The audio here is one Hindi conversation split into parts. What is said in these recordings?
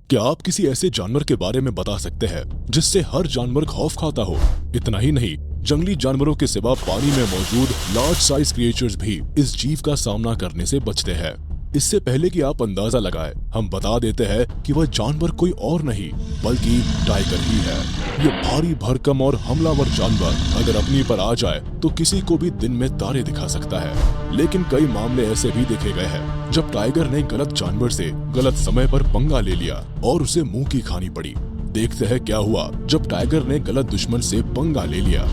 क्या आप किसी ऐसे जानवर के बारे में बता सकते हैं जिससे हर जानवर खौफ खाता हो? इतना ही नहीं, जंगली जानवरों के सिवा पानी में मौजूद लार्ज साइज क्रिएचर्स भी इस जीव का सामना करने से बचते हैं। इससे पहले कि आप अंदाजा लगाएं, हम बता देते हैं कि वह जानवर कोई और नहीं बल्कि टाइगर ही है। ये भारी भरकम और हमलावर जानवर अगर अपनी पर आ जाए तो किसी को भी दिन में तारे दिखा सकता है। लेकिन कई मामले ऐसे भी देखे गए हैं जब टाइगर ने गलत जानवर से गलत समय पर पंगा ले लिया और उसे मुंह की खानी पड़ी। देखते हैं क्या हुआ जब टाइगर ने गलत दुश्मन से पंगा ले लिया।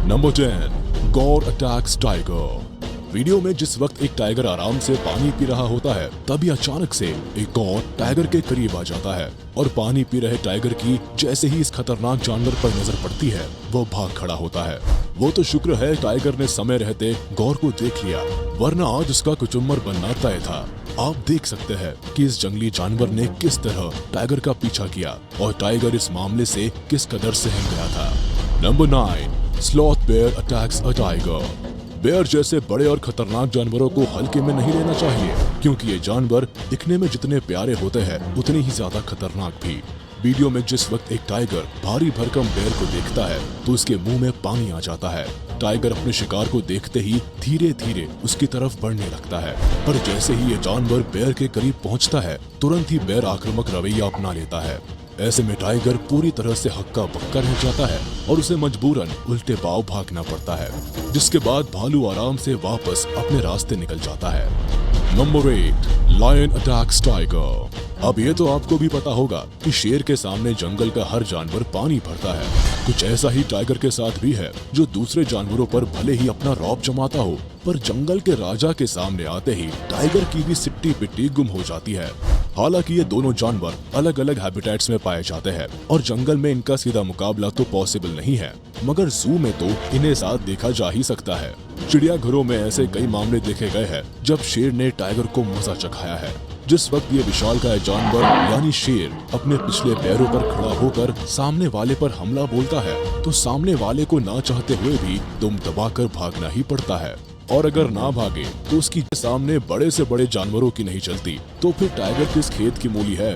नंबर 10, गौर अटैक्स टाइगर। वीडियो में जिस वक्त एक टाइगर आराम से पानी पी रहा होता है, तभी अचानक से एक गौर टाइगर के करीब आ जाता है और पानी पी रहे टाइगर की जैसे ही इस खतरनाक जानवर पर नजर पड़ती है, वो भाग खड़ा होता है। वो तो शुक्र है टाइगर ने समय रहते गौर को देख लिया, वरना आज उसका कुचुम्बर बनना तय था। आप देख सकते हैं कि इस जंगली जानवर ने किस तरह टाइगर का पीछा किया और टाइगर इस मामले से किस कदर सहम गया था। Number 9, sloth bear attacks a tiger. Bear जैसे बड़े और खतरनाक जानवरों को हल्के में नहीं लेना चाहिए, क्योंकि ये जानवर दिखने में जितने प्यारे होते हैं उतने ही ज्यादा खतरनाक भी। वीडियो में जिस वक्त एक टाइगर भारी भरकम बेयर को देखता है तो उसके मुंह में पानी आ जाता है। टाइगर अपने शिकार को देखते ही धीरे धीरे उसकी तरफ बढ़ने लगता है, पर जैसे ही ये जानवर बेयर के करीब पहुंचता है, तुरंत ही बेयर आक्रामक रवैया अपना लेता है। ऐसे में टाइगर पूरी तरह से हक्का बक्का रह जाता है और उसे मजबूरन उल्टे पांव भागना पड़ता है, जिसके बाद भालू आराम से वापस अपने रास्ते निकल जाता है। Number 8, lion attacks tiger. अब ये तो आपको भी पता होगा कि शेर के सामने जंगल का हर जानवर पानी भरता है। कुछ ऐसा ही टाइगर के साथ भी है, जो दूसरे जानवरों पर भले ही अपना रौब जमाता हो, पर जंगल के राजा के सामने आते ही टाइगर की भी सिट्टी पिट्टी गुम हो जाती है। हालांकि ये दोनों जानवर अलग अलग हैबिटेट्स में पाए जाते हैं और जंगल में इनका सीधा मुकाबला तो पॉसिबल नहीं है, मगर जू में तो इन्हें साथ देखा जा ही सकता है। चिड़ियाघरों में ऐसे कई मामले देखे गए हैं जब शेर ने टाइगर को मजा चखाया है। जिस वक्त ये विशालकाय जानवर यानी शेर अपने पिछले पैरों पर खड़ा होकर सामने वाले पर हमला बोलता है, तो सामने वाले को ना चाहते हुए भी दुम दबाकर भागना ही पड़ता है। और अगर ना भागे तो उसकी सामने बड़े से बड़े जानवरों की नहीं चलती, तो फिर टाइगर किस खेत की मूली है।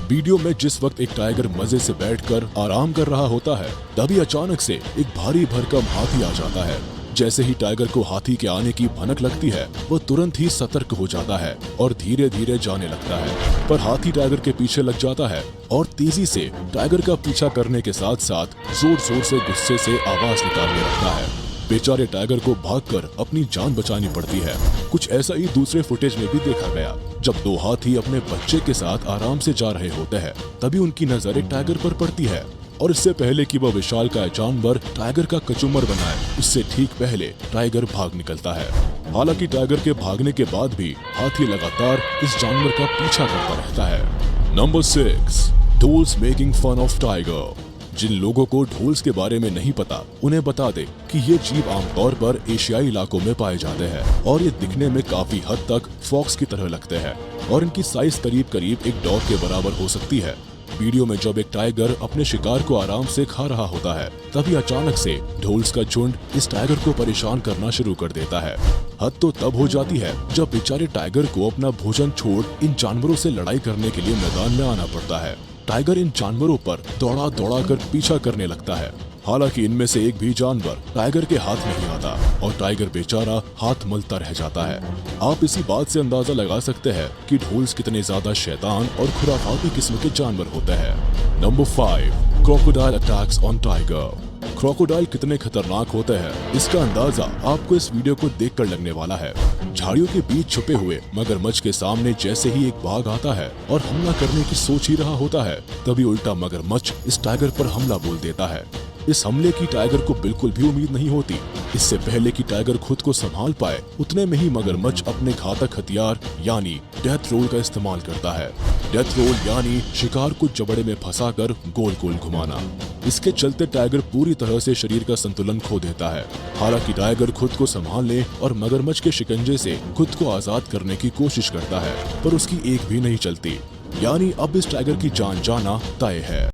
वीडियो में जिस वक्त एक टाइगर मजे से बैठकर आराम कर रहा होता है, तभी अचानक से एक भारी भरकम हाथी आ जाता है। जैसे ही टाइगर को हाथी के आने की भनक लगती है, वो तुरंत ही सतर्क हो जाता है और धीरे धीरे जाने लगता है, पर हाथी टाइगर के पीछे लग जाता है और तेजी से टाइगर का पीछा करने के साथ साथ जोर जोर से गुस्से से आवाज निकालने लगता है। बेचारे टाइगर को भागकर अपनी जान बचानी पड़ती है। कुछ ऐसा ही दूसरे फुटेज में भी देखा गया, जब दो हाथी अपने बच्चे के साथ आराम से जा रहे होते हैं, तभी उनकी नजर एक टाइगर पर पड़ती है और इससे पहले कि वह विशालकाय जानवर टाइगर का कचुम्बर बनाए, उससे ठीक पहले टाइगर भाग निकलता है। हालांकि टाइगर के भागने के बाद भी हाथी लगातार इस जानवर का पीछा करता रहता है। Number 6, dholes making fun of tiger. जिन लोगों को ढोल्स के बारे में नहीं पता, उन्हें बता दे कि ये जीव आमतौर पर एशियाई इलाकों में पाए जाते हैं और ये दिखने में काफी हद तक फॉक्स की तरह लगते हैं और इनकी साइज करीब करीब एक डॉग के बराबर हो सकती है। वीडियो में जब एक टाइगर अपने शिकार को आराम से खा रहा होता है, तभी अचानक से ढोल्स का झुंड इस टाइगर को परेशान करना शुरू कर देता है। हद तो तब हो जाती है जब बेचारे टाइगर को अपना भोजन छोड़ इन जानवरों से लड़ाई करने के लिए मैदान में आना पड़ता है। टाइगर इन जानवरों पर दौड़ा दौड़ा कर पीछा करने लगता है। हालांकि इनमें से एक भी जानवर टाइगर के हाथ नहीं आता और टाइगर बेचारा हाथ मलता रह जाता है। आप इसी बात से अंदाजा लगा सकते हैं कि ढोल्स कितने ज्यादा शैतान और खुराफाती किस्म के जानवर होते हैं। Number 5, crocodile attacks on tiger. Crocodile कितने खतरनाक होते हैं, इसका अंदाजा आपको इस वीडियो को देखकर लगने वाला है। झाड़ियों के बीच छुपे हुए मगरमच्छ के सामने जैसे ही एक बाघ आता है और हमला करने की सोच ही रहा होता है, तभी उल्टा मगरमच्छ इस टाइगर पर हमला बोल देता है। इस हमले की टाइगर को बिल्कुल भी उम्मीद नहीं होती। इससे पहले कि टाइगर खुद को संभाल पाए, उतने में ही मगरमच्छ अपने घातक हथियार यानी डेथ रोल का इस्तेमाल करता है। डेथ रोल यानी शिकार को जबड़े में फंसाकर गोल गोल घुमाना। इसके चलते टाइगर पूरी तरह से शरीर का संतुलन खो देता है। हालांकि टाइगर खुद को संभालने और मगरमच्छ के शिकंजे से खुद को आजाद करने की कोशिश करता है, पर उसकी एक भी नहीं चलती, यानी अब इस टाइगर की जान जाना तय है।